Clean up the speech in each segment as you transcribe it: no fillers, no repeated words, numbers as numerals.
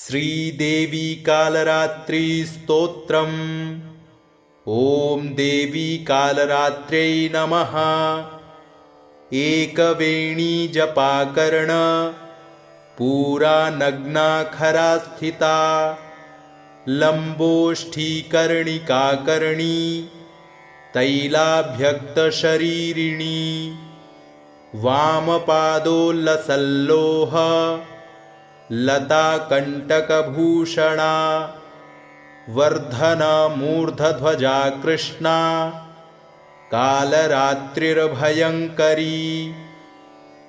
श्रीदेवी कालरात्रि स्तोत्रम्। ॐ देवी कालरात्र्यै नमः। एकवेणी जपाकर्ण पूरा नग्ना खरा स्थिता। लम्बोष्ठीकर्णिकाकर्णी तैलाभ्यक्तशरीरिणी। वामपादोल्लसल्लोह लताकण्टकभूषणा। वर्धनमूर्धध्वजा कृष्णा कालरात्रिर्भयङ्करी।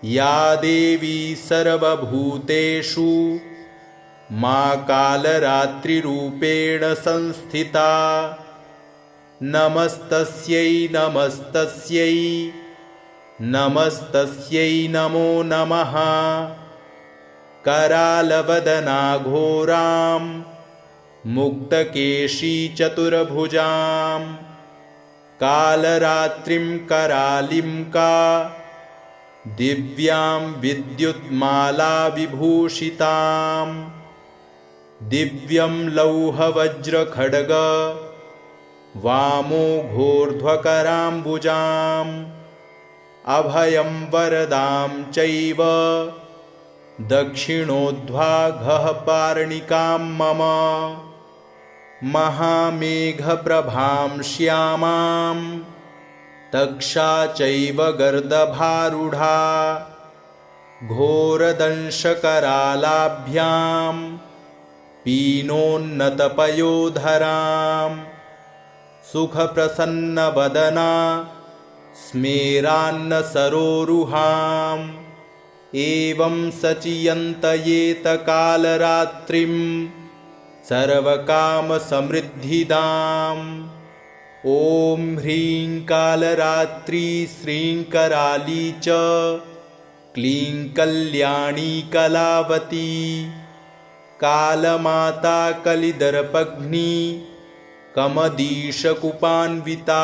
या देवी सर्वभूतेषु मा कालरात्रिरूपेण संस्थिता। नमस्तस्यै नमस्तस्यै नमस्तस्यै नमो नमः। करालवदना घोरां मुक्तकेशी चतुर्भुजां। कालरात्रिं करालिं का दिव्यां विद्युत्माला विभूषितां। दिव्यं लौहवज्रखड्ग वामोघोर्ध्वकराम्बुजाम्। अभयं वरदां चैव दक्षिणोद्वाघःपार्णिकां मम। महामेघप्रभां श्यामां तक्षा चैव गर्दभारूढा। घोरदंशकरालाभ्यां पीनोन्नतपयोधरां। सुखप्रसन्नवदना स्मेरान्नसरोरुहाम्। एवं सचियन्तयेतकालरात्रिं सर्वकामसमृद्धिदाम्। ॐ ह्रीं कालरात्रि श्रीं कराली च क्लीं कल्याणी कलावती। कालमाता कलिदर्पघ्नी कमदीशकुपान्विता।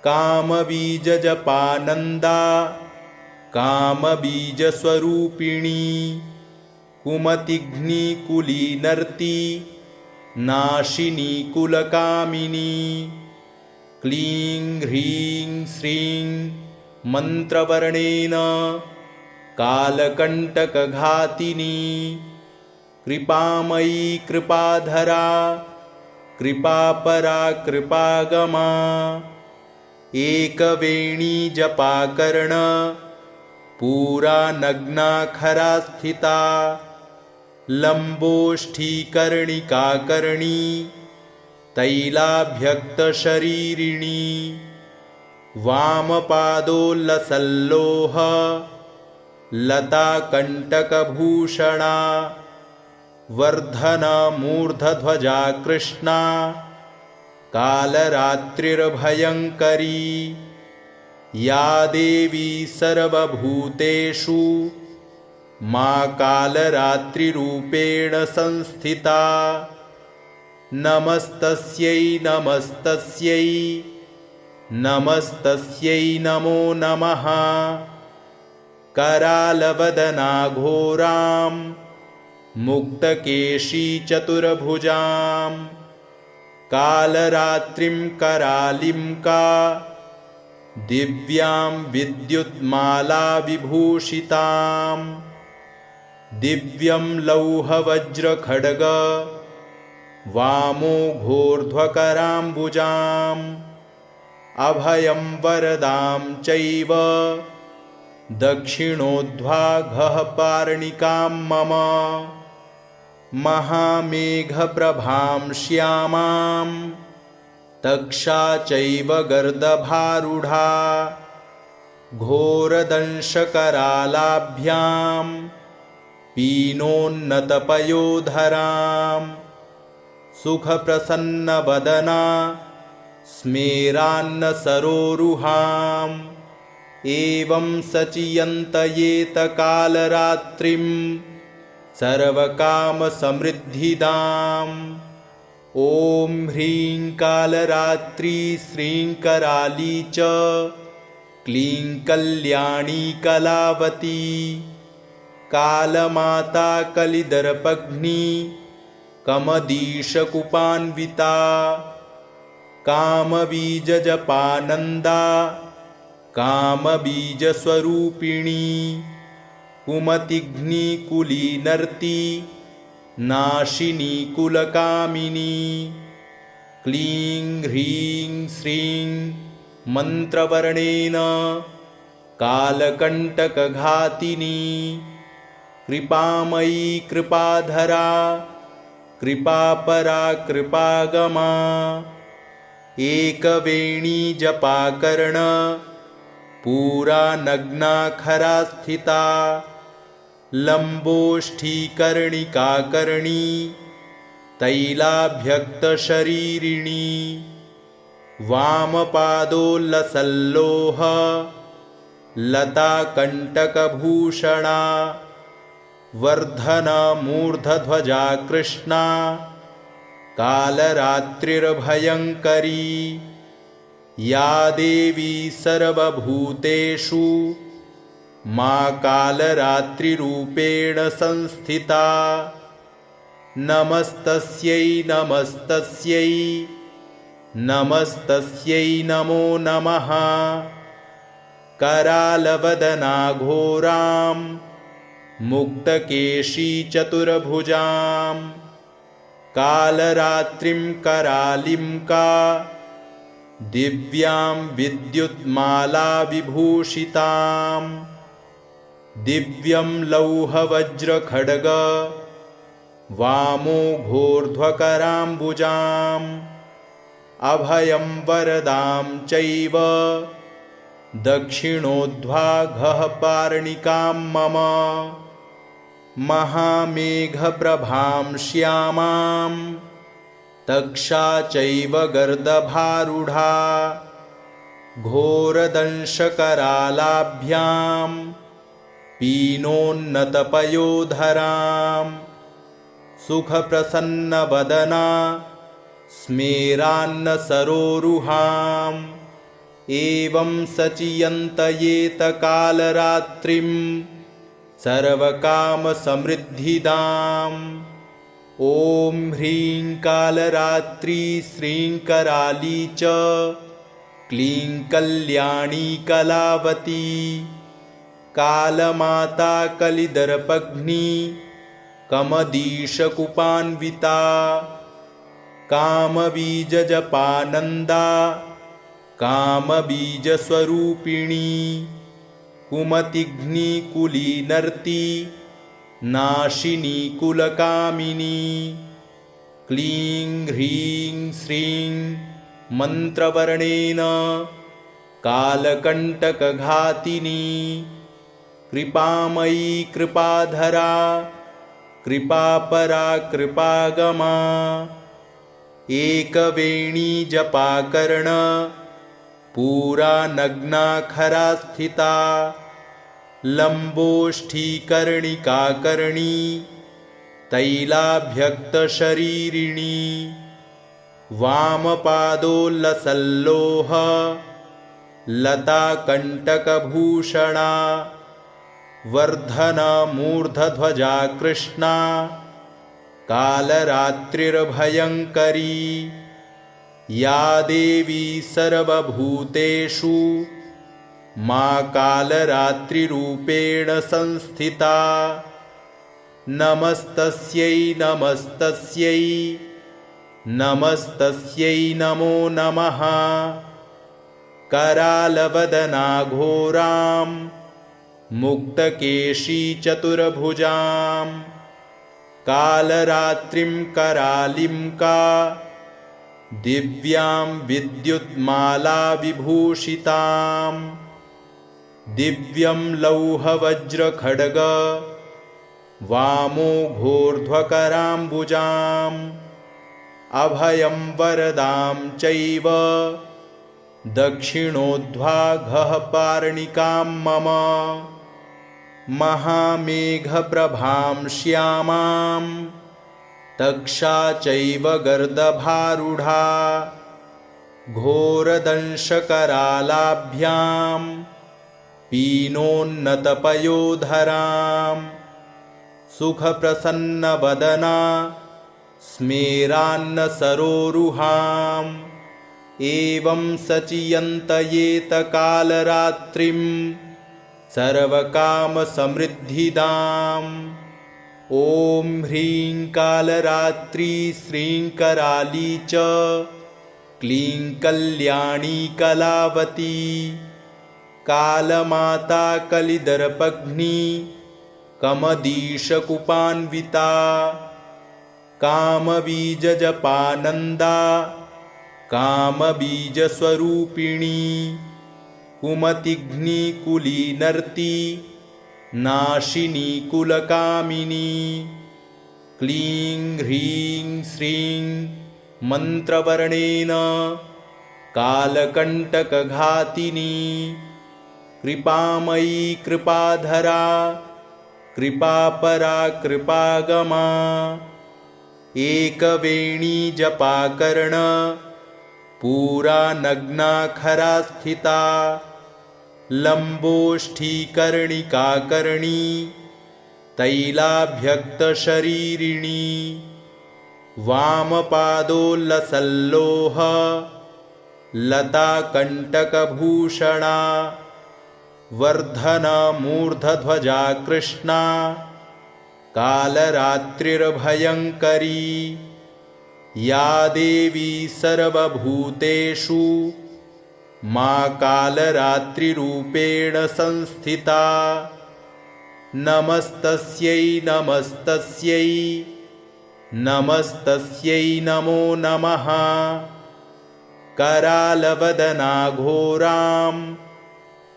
कामबीजजपानन्दा कामबीजस्वरूपिणी। कुमतिघ्निकुलीनर्ती नाशिनी कुलकामिनी। क्लीं ह्रीं श्रीं मन्त्रवर्णेन कालकण्टकघातिनी। कृपामयी कृपाधरा कृपापरा कृपागमा। एकवेणी जपाकर्ण पूरा नग्ना खरा स्थिता। लम्बोष्ठीकर्णिकाकर्णी तैलाभ्यक्तशरीरिणी। वामपादोल्लसल्लोह लताकण्टकभूषणा। वर्धनमूर्धध्वजा कृष्णा कालरात्रिर्भयङ्करी। या देवी सर्वभूतेषु मा कालरात्रिरूपेण संस्थिता। नमस्तस्यै नमस्तस्यै नमस्तस्यै नमो नमः। करालवदना घोरां मुक्तकेशी चतुर्भुजां। कालरात्रिं करालिं का दिव्यां विद्युत्माला विभूषितां। दिव्यं लौहवज्रखड्ग वामोघोर्ध्वकराम्बुजाम्। अभयं वरदां चैव दक्षिणोद्वाघःपार्णिकां मम। महामेघप्रभां श्यामां तक्षा चैव गर्दभारूढा। घोरदंशकरालाभ्यां पीनोन्नतपयोधरां। सुखप्रसन्नवदना स्मेरान्नसरोरुहाम्। एवं सचियन्तयेतकालरात्रिं सर्वकामसमृद्धिदाम्। ॐ ह्रीं कालरात्रि श्रीं कराली च क्लीं कल्याणी कलावती। कालमाता कलिदर्पघ्नी कमदीशकुपान्विता कामबीजजपानन्दा कामबीजस्वरूपिणी कुमतिघ्निकुलीनर्ती नाशिनी कुलकामिनी क्लीं ह्रीं श्रीं मन्त्रवर्णेन कालकण्टकघातिनी कृपामयी कृपाधरा कृपापरा कृपागमा एकवेणी जपाकर्ण पूरा नग्ना खरा स्थिता लम्बोष्ठीकर्णिकाकर्णी तैलाभ्यक्तशरीरिणी वामपादोल्लसल्लोह लताकण्टकभूषणा वर्धनमूर्धध्वजा कृष्णा कालरात्रिर्भयङ्करी या देवी सर्वभूतेषु मा कालरात्रिरूपेण संस्थिता नमस्तस्यै नमस्तस्यै नमस्तस्यै नमो नमः करालवदना घोरां मुक्तकेशी चतुर्भुजां कालरात्रिं करालिं का दिव्यां विद्युत्माला विभूषितां दिव्यं लौहवज्रखड्ग वामोघोर्ध्वकराम्बुजाम् अभयं वरदां चैव दक्षिणोद्वाघः पार्णिकां मम महामेघप्रभां श्यामां तक्षा चैव गर्दभारूढा घोरदंशकरालाभ्यां पीनोन्नतपयोधरां सुखप्रसन्नवदना स्मेरान्नसरोरुहाम् एवं सचियन्तयेतकालरात्रिं सर्वकामसमृद्धिदाम् ॐ ह्रीं कालरात्री श्रीं कराली च क्लीं कल्याणी कलावती कालमाता कलिदर्पघ्नी कमदीशकुपान्विता कामबीजजपानन्दा कामबीजस्वरूपिणी कुमतिघ्निकुलीनर्ती नाशिनी कुलकामिनी क्लीं ह्रीं श्रीं मन्त्रवर्णेन कालकण्टकघातिनी कृपामयी कृपाधरा कृपापरा कृपागमा एकवेणी जपाकर्ण पूरा नग्ना खरा स्थिता लम्बोष्ठीकर्णिकाकर्णी तैलाभ्यक्तशरीरिणी वामपादोल्लसल्लोह लताकण्टकभूषणा वर्धनमूर्धध्वजा कृष्णा कालरात्रिर्भयङ्करी या देवी सर्वभूतेषु मा कालरात्रिरूपेण संस्थिता नमस्तस्यै नमस्तस्यै नमस्तस्यै नमो नमः करालवदना घोरां मुक्तकेशी चतुर्भुजां कालरात्रिं करालिं का दिव्यां विद्युत्माला विभूषितां दिव्यं लौहवज्रखड्ग वामोघोर्ध्वकराम्बुजाम् अभयं वरदां चैव दक्षिणोद्वाघः पार्णिकां मम महामेघप्रभां श्यामां तक्षा चैव गर्दभारूढा घोरदंशकरालाभ्यां पीनोन्नतपयोधरां सुखप्रसन्नवदना स्मेरान्न सरोरुहाम् एवं सचियन्तयेतकालरात्रिं सर्वकामसमृद्धिदाम्। ॐ ह्रीं कालरात्रि श्रीं कराली च क्लीं कल्याणी कलावती कालमाता कलिदर्पघ्नी कमदीशकुपान्विता कामबीजजपानन्दा कामबीजस्वरूपिणी कुमतिघ्निकुलीनर्ती नाशिनी कुलकामिनी। क्लीं ह्रीं श्रीं मन्त्रवर्णेन कालकण्टकघातिनी कृपामयी कृपाधरा कृपापरा कृपागमा एकवेणी जपाकर्ण पूरा नग्ना खरा स्थिता लम्बोष्ठीकर्णिकाकर्णी तैलाभ्यक्तशरीरिणी वामपादोल्लसल्लोह लताकण्टकभूषणा वर्धनमूर्धध्वजा कृष्णा कालरात्रिर्भयङ्करी या देवी सर्वभूतेषु मा कालरात्रिरूपेण संस्थिता। नमस्तस्यै नमस्तस्यै नमस्तस्यै नमो नमः। करालवदना घोरां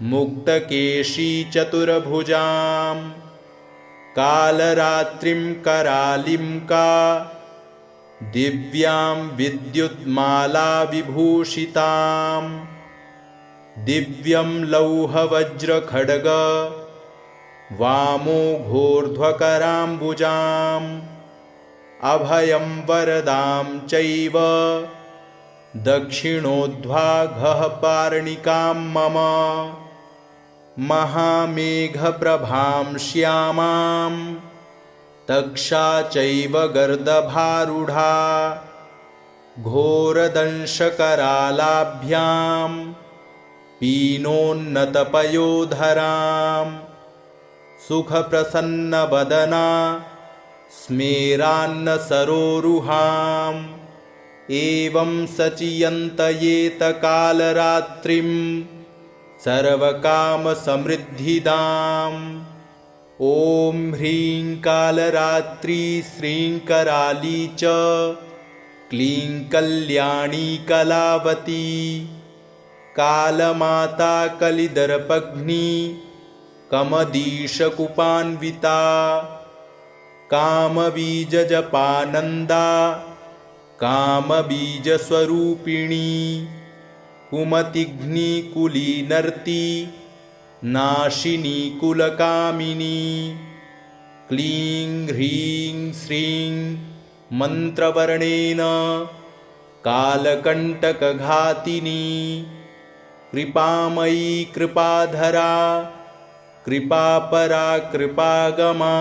मुक्तकेशी चतुर्भुजां कालरात्रिं करालिं का दिव्यां विद्युत्माला विभूषिताम् दिव्यं लौहवज्रखड्ग वामोघोर्ध्वकराम्बुजाम् अभयं वरदां चैव दक्षिणोद्ध्वाघःपार्णिकां मम महामेघप्रभां श्यामां तक्षा चैव गर्दभारूढा घोरदंशकरालाभ्यां पीनोन्नतपयोधरां सुखप्रसन्नवदना स्मेरान्नसरोरुहाम् एवं सचियन्तयेतकालरात्रिं सर्वकामसमृद्धिदाम्। ॐ ह्रीं कालरात्रि श्रीं कराली च क्लीं कल्याणी कलावती कालमाता कलिदर्पघ्नी कमदीशकुपान्विता कामबीजजपानन्दा कामबीजस्वरूपिणी कुमतिघ्निकुलीनर्ती नाशिनी कुलकामिनी। क्लीं ह्रीं श्रीं मन्त्रवर्णेन कालकण्टकघातिनी कृपामयी कृपाधरा कृपापरा कृपागमा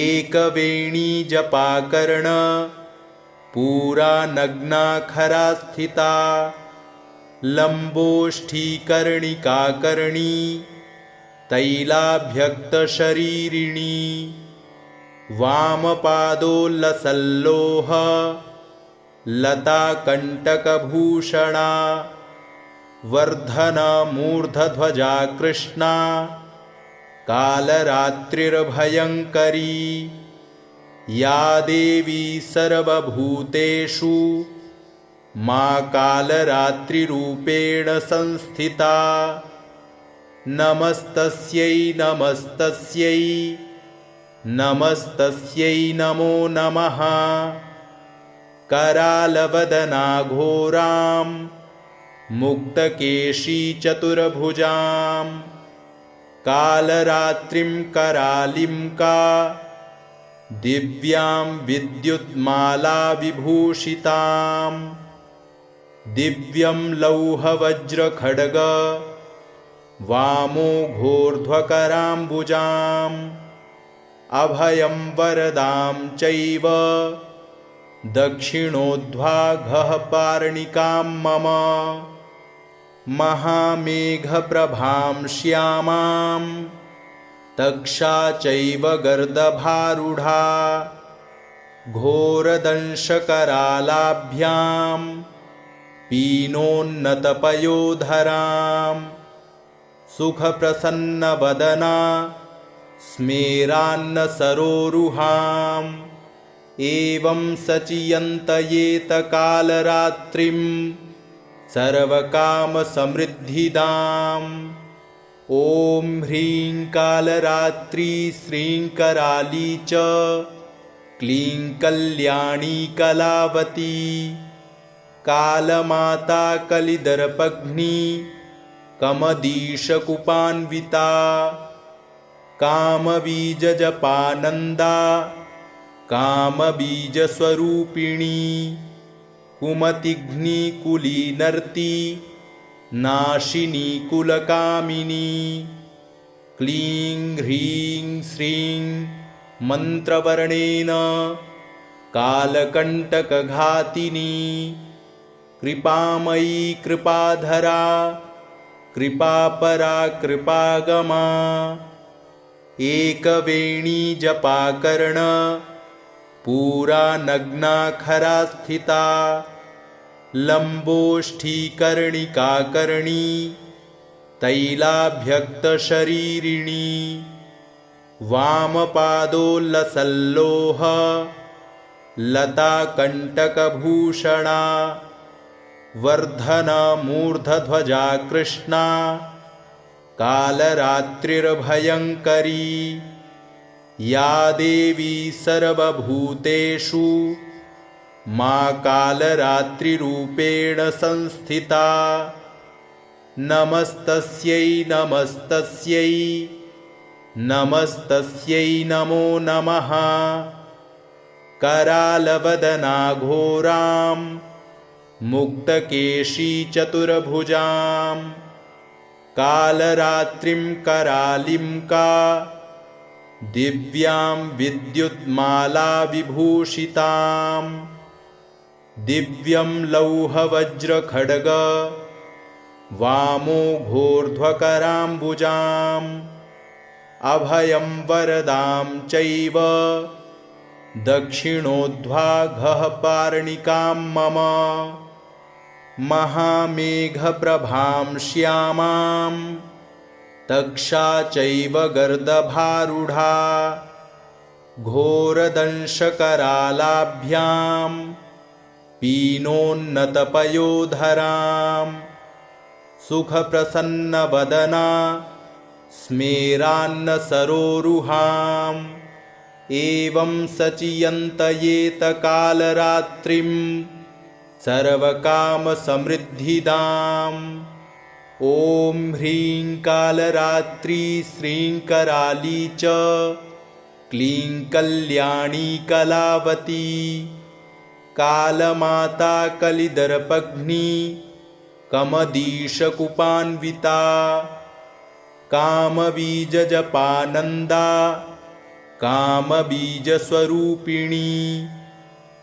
एकवेणी जपाकर्ण पूरा नग्ना खरा स्थिता लम्बोष्ठीकर्णिकाकर्णी तैलाभ्यक्तशरीरिणी वामपादोल्लसल्लोह लताकण्टकभूषणा वर्धनमूर्धध्वजा कृष्णा कालरात्रिर्भयङ्करी या देवी सर्वभूतेषु मा कालरात्रिरूपेण संस्थिता। नमस्तस्यै नमस्तस्यै नमस्तस्यै नमो नमः। करालवदना घोरां मुक्तकेशी चतुर्भुजां कालरात्रिं करालिं का दिव्यां विद्युत्माला विभूषितां दिव्यं लौहवज्रखड्ग वामोघोर्ध्वकराम्बुजाम् अभयं वरदां चैव दक्षिणोद्वाघः पार्णिकां मम महामेघप्रभां श्यामां तक्षा चैव गर्दभारूढा घोरदंशकरालाभ्यां पीनोन्नतपयोधरां सुखप्रसन्नवदना स्मेरान्नसरोरुहाम् एवं सचियन्तयेतकालरात्रिं सर्वकामसमृद्धिदाम् ॐ ह्रीं कालरात्रि श्रीं कराली च क्लीं कल्याणी कलावती कालमाता कलिदर्पघ्नी कमदीशकुपान्विता कामबीजजपानन्दा कामबीजस्वरूपिणी कुमतिघ्निकुलीनर्ती नाशिनी कुलकामिनी क्लीं ह्रीं श्रीं मन्त्रवर्णेन कालकण्टकघातिनी कृपामयी कृपाधरा कृपापरा कृपागमा एकवेणी जपाकर्ण पूरा नग्ना खरा स्थिता लम्बोष्ठीकर्णिकाकर्णी तैलाभ्यक्तशरीरिणी वामपादोल्लसल्लोह लताकण्टकभूषणा वर्धनमूर्धध्वजा कृष्णा कालरात्रिर्भयङ्करी या देवी सर्वभूतेषु मा कालरात्रिरूपेण संस्थिता नमस्तस्यै नमस्तस्यै नमस्तस्यै नमो नमः करालवदना घोरां मुक्तकेशी चतुर्भुजां कालरात्रिं करालिं का दिव्यां विद्युत्माला विभूषितां दिव्यं लौहवज्रखड्ग वामोघोर्ध्वकराम्बुजाम् अभयं वरदां चैव दक्षिणोद्वाघः पार्णिकां मम महामेघप्रभां श्यामां तक्षा चैव गर्दभारूढा घोरदंशकरालाभ्यां पीनोन्नतपयोधरां सुखप्रसन्नवदना स्मेरान्नसरोरुहाम् एवं सचियन्तयेतकालरात्रिं सर्वकामसमृद्धिदाम् ॐ ह्रीं कालरात्रि श्रीं कराली च क्लीं कल्याणी कलावती कालमाता कलिदर्पघ्नी कमदीशकुपान्विता कामबीजजपानन्दा कामबीजस्वरूपिणी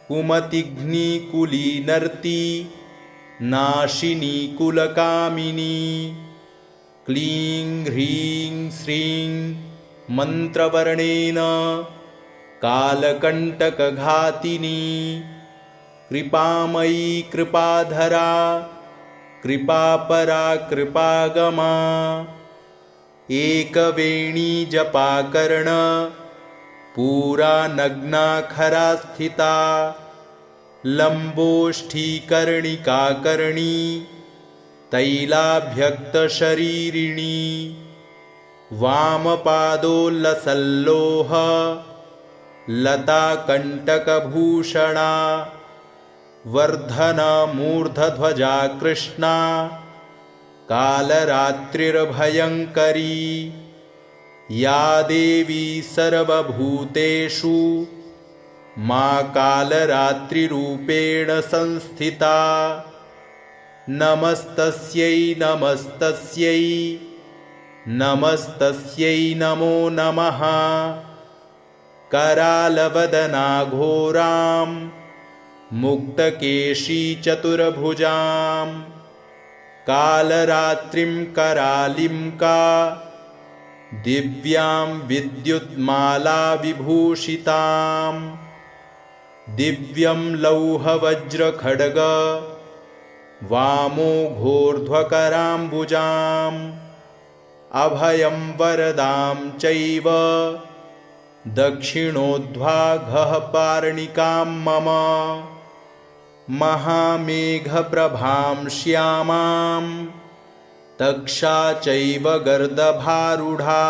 कुमतिघ्निकुलीनर्ती नाशिनी कुलकामिनी क्लीं ह्रीं श्रीं मन्त्रवर्णेन कालकण्टकघातिनी कृपामयी कृपाधरा कृपापरा कृपागमा एकवेणी जपाकर्ण पूरा नग्ना खरा स्थिता लम्बोष्ठीकर्णिकाकर्णी तैलाभ्यक्तशरीरिणी वामपादोल्लसल्लोह लताकण्टकभूषणा वर्धनमूर्धध्वजा कृष्णा कालरात्रिर्भयङ्करी या देवी सर्वभूतेषु मा कालरात्रिरूपेण संस्थिता नमस्तस्यै नमस्तस्यै नमस्तस्यै नमो नमः करालवदना घोरां मुक्तकेशी चतुर्भुजां कालरात्रिं करालिं का दिव्यां विद्युत्माला विभूषितां दिव्यं लौहवज्रखड्ग वामोघोर्ध्वकराम्बुजाम् अभयं वरदां चैव दक्षिणोद्वाघः पार्णिकां मम महामेघप्रभां श्यामां तक्षा चैव गर्दभारूढा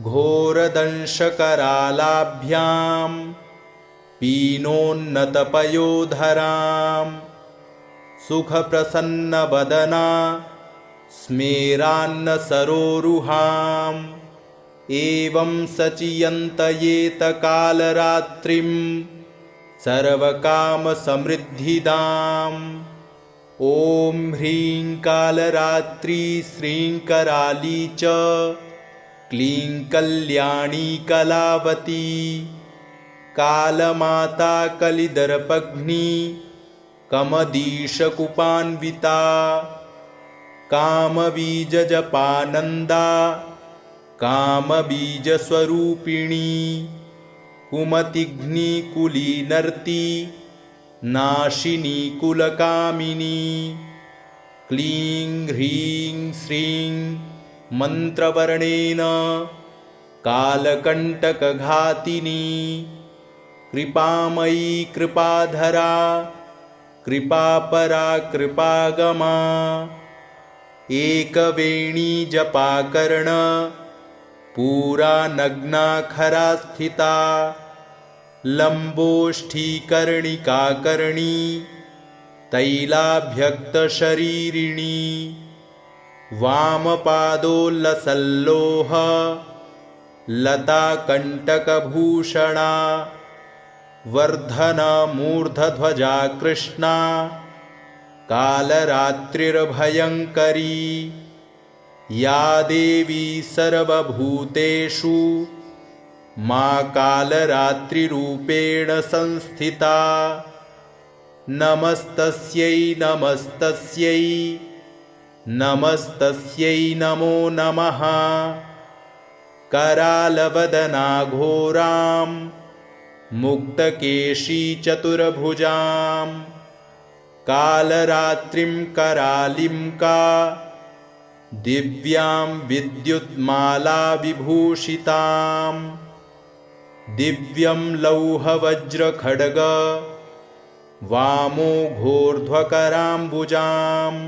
घोरदंशकरालाभ्यां पीनोन्नतपयोधरां सुखप्रसन्नवदना स्मेरान्नसरोरुहाम् एवं सचियन्तयेतकालरात्रिं सर्वकामसमृद्धिदाम् ॐ ह्रीं कालरात्री श्रीं कराली च क्लीं कल्याणी कलावती कालमाता कलिदर्पघ्नी कमदीशकुपान्विता कामबीजजपानन्दा कामबीजस्वरूपिणी कुमतिघ्निकुलीनर्ती नाशिनी कुलकामिनी क्लीं ह्रीं श्रीं मन्त्रवर्णेन कालकण्टकघातिनी कृपामयी कृपाधरा कृपापरा कृपागमा एकवेणी जपाकर्ण पूरा नग्ना खरा स्थिता लम्बोष्ठीकर्णिकाकर्णी तैलाभ्यक्तशरीरिणी वामपादोल्लसल्लोह लताकण्टकभूषणा वर्धनमूर्धध्वजा कृष्णा कालरात्रिर्भयङ्करी या देवी सर्वभूतेषु मा कालरात्रिरूपेण संस्थिता नमस्तस्यै नमस्तस्यै नमस्तस्यै नमो नमः करालवदना घोरां मुक्तकेशी चतुर्भुजां कालरात्रिं करालिं का दिव्यां विद्युत्माला विभूषितां दिव्यं लौहवज्रखड्ग वामोघोर्ध्वकराम्बुजाम्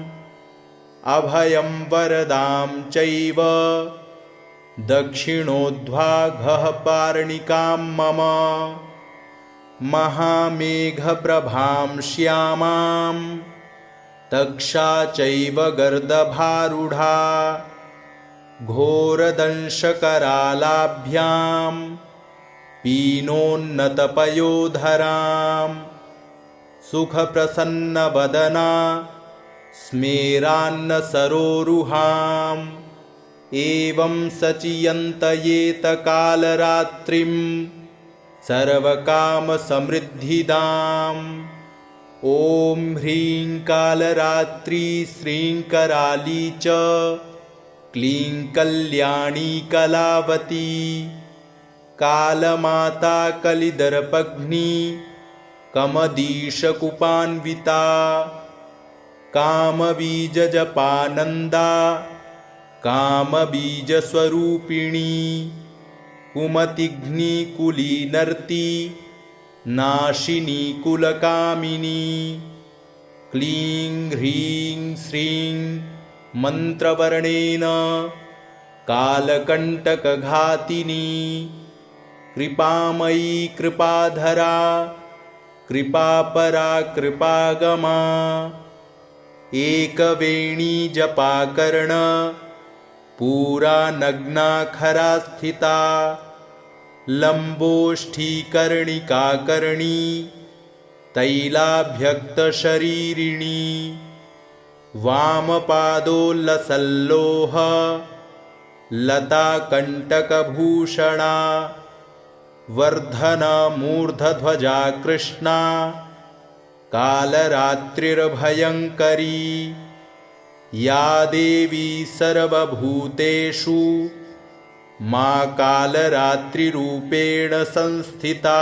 अभयं वरदां चैव दक्षिणोद्वाघः पार्णिकां मम महामेघप्रभां श्यामां तक्षा चैव गर्दभारूढा घोरदंशकरालाभ्यां पीनोन्नतपयोधरां सुखप्रसन्नवदना स्मेरान्नसरोरुहाम् एवं सचियन्तयेतकालरात्रिं सर्वकामसमृद्धिदाम् ॐ ह्रीं कालरात्री श्रीं कराली च क्लीं कल्याणी कलावती कालमाता कलिदर्पघ्नी कमदीशकुपान्विता कामबीजजपानन्दा कामबीजस्वरूपिणी कुमतिघ्निकुलीनर्ती नाशिनी कुलकामिनी क्लीं ह्रीं श्रीं मन्त्रवर्णेन कालकण्टकघातिनी कृपामयी कृपाधरा कृपापरा कृपागमा एकवेणी जपाकर्ण पूरा नग्ना खरा स्थिता लम्बोष्ठीकर्णिकाकर्णी तैलाभ्यक्तशरीरिणी वामपादोल्लसल्लोह लताकण्टकभूषणा वर्धनमूर्धध्वजा कृष्णा कालरात्रिर्भयङ्करी या देवी सर्वभूतेषु मा कालरात्रिरूपेण संस्थिता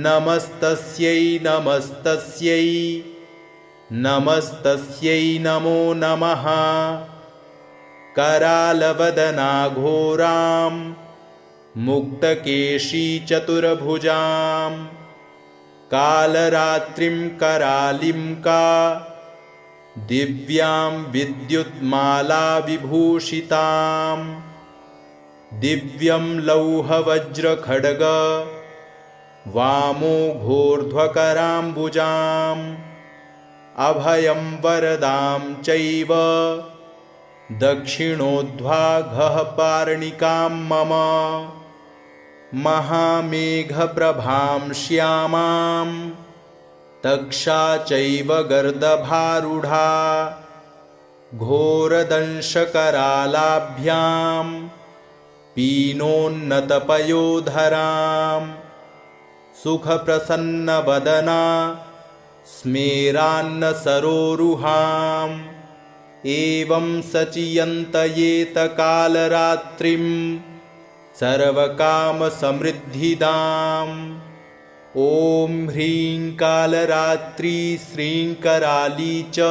नमस्तस्यै नमस्तस्यै नमस्तस्यै नमो नमः करालवदना घोरां मुक्तकेशी चतुर्भुजां कालरात्रिं करालिं का दिव्यां विद्युत्माला विभूषितां दिव्यं लौहवज्रखड्ग वामोघोर्ध्वकराम्बुजाम् अभयं वरदां चैव दक्षिणोद्वाघः पार्णिकां मम महामेघप्रभां श्यामां तक्षा चैव गर्दभारूढा घोरदंशकरालाभ्यां पीनोन्नतपयोधरां सुखप्रसन्नवदना स्मेरान्नसरोरुहाम् एवं सचियन्तयेतकालरात्रिं सर्वकामसमृद्धिदाम् ॐ ह्रीं कालरात्री श्रीं कराली च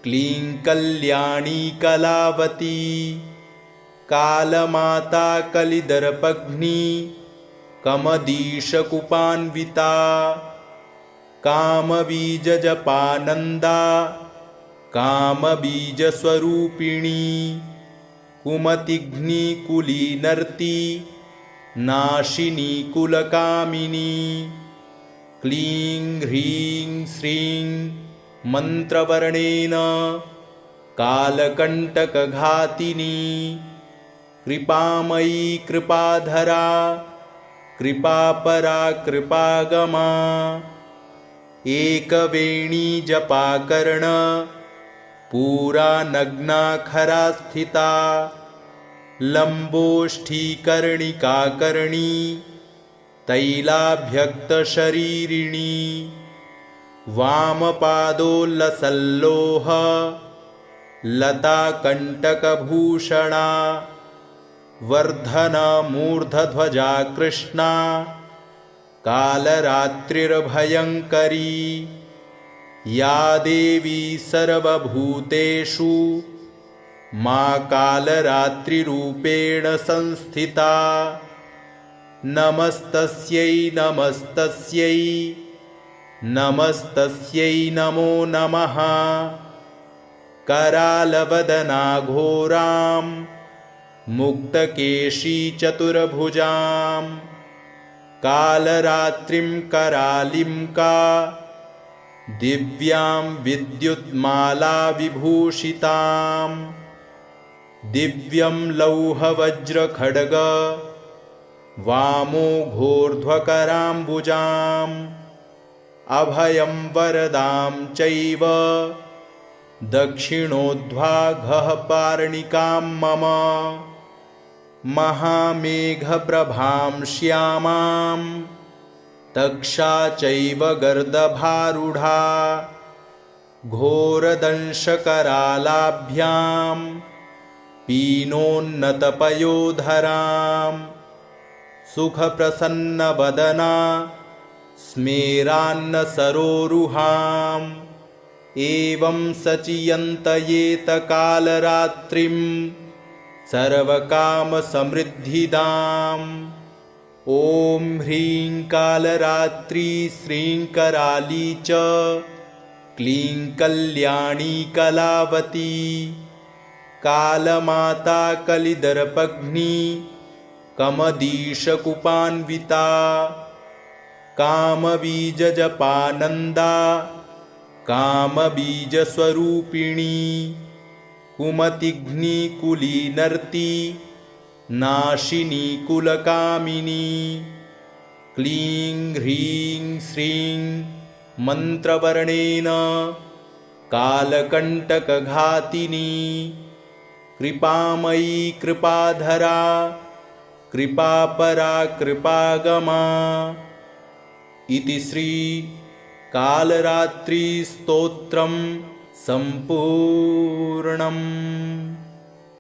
क्लीं कल्याणी कलावती कालमाता कलिदर्पघ्नी कमदीशकुपान्विता कामबीजजपानन्दा कामबीजस्वरूपिणी कुमतिघ्निकुलीनर्ती नाशिनी कुलकामिनी क्लीं ह्रीं श्रीं मन्त्रवर्णेन कालकण्टकघातिनी कृपामयी कृपाधरा कृपापरा कृपागमा एकवेणी जपाकर्ण पूरा नग्ना खरा स्थिता लम्बोष्ठीकर्णिकाकर्णी तैलाभ्यक्तशरीरिणी वामपादोल्लसल्लोह लताकण्टकभूषणा वर्धनमूर्धध्वजा कृष्णा कालरात्रिर्भयङ्करी या देवी सर्वभूतेषु मा कालरात्रिरूपेण संस्थिता नमस्तस्यै नमस्तस्यै नमस्तस्यै नमो नमः करालवदना घोरां मुक्तकेशी चतुर्भुजां कालरात्रिं करालिं का दिव्यां विद्युत्माला विभूषितां दिव्यं लौहवज्रखड्ग वामोघोर्ध्वकराम्बुजाम् अभयं वरदां चैव दक्षिणोद्वाघः पार्णिकां मम महामेघप्रभां श्यामां तक्षा चैव गर्दभारूढा घोरदंशकरालाभ्यां पीनोन्नतपयोधरां सुखप्रसन्नवदना स्मेरान्नसरोरुहाम् एवं सचियन्तयेतकालरात्रिं सर्वकामसमृद्धिदाम् ॐ ह्रीं कालरात्री श्रीं कराली च क्लीं कल्याणी कलावती कालमाता कलिदर्पघ्नी कमदीशकुपान्विता कामबीजजपानन्दा कामबीजस्वरूपिणी कुमतिघ्निकुलीनर्ती नाशिनी कुलकामिनी क्लीं ह्रीं श्रीं मन्त्रवर्णेन कालकण्टकघातिनी कृपामयी कृपाधरा कृपापरा कृपागमा। इति श्री कालरात्रि स्तोत्रम् सम्पूर्णम्।